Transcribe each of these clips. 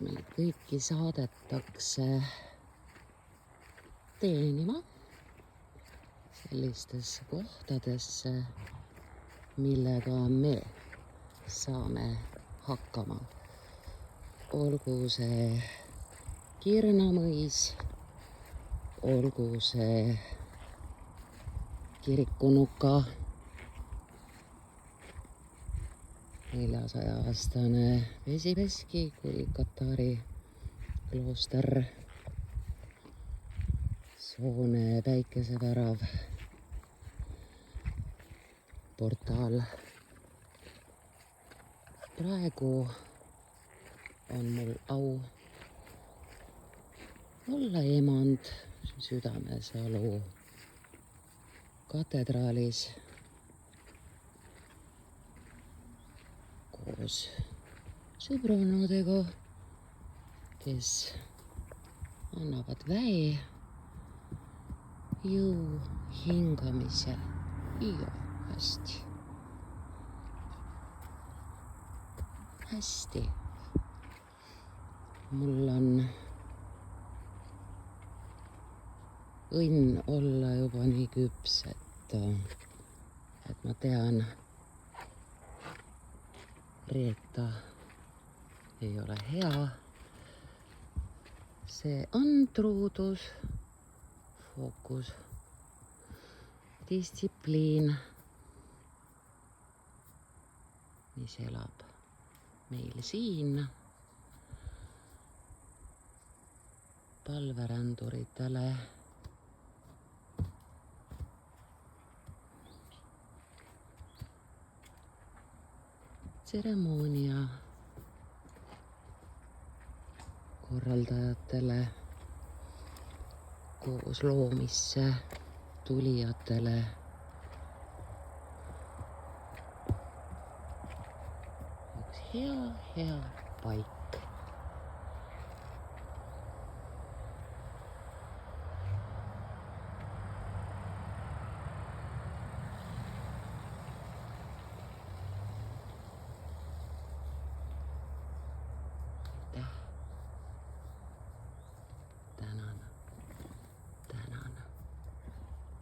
meid kõiki saadetakse teenima sellistesse kohtadesse, millega me saame hakkama. Olgu see Kirnamõis, olgu see Kirikunuka 400-aastane vesiveski kui Katari klooster, Soone päikesevärav, portaal. Praegu on mul au olla emand Südamesalu katedraalis koos sõbrannadega, kes annavad väe, jõu, hingamise ja hästi. Mul on õnn olla juba nii küps, et ma tean, reeta ei ole hea. See on truudus, fookus, distsipliin, mis elab meil siin. Palveränduritele tseremoonia korraldajatele, koos loomisse tulijatele, üks hea paik.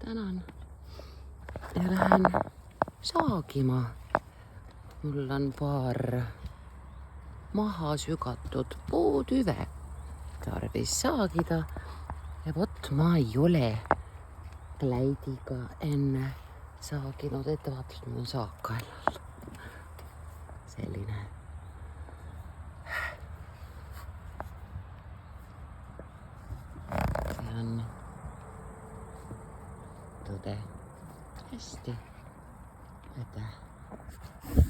Tänan ja lähen saagima. Mul on paar maha sügatud puutüve tarvis saagida ja vot ma ei ole pläidiga enne saaginud, ettevaatus, mul on saak kaelal. Selline. See on tõde. Hästi. Aitäh.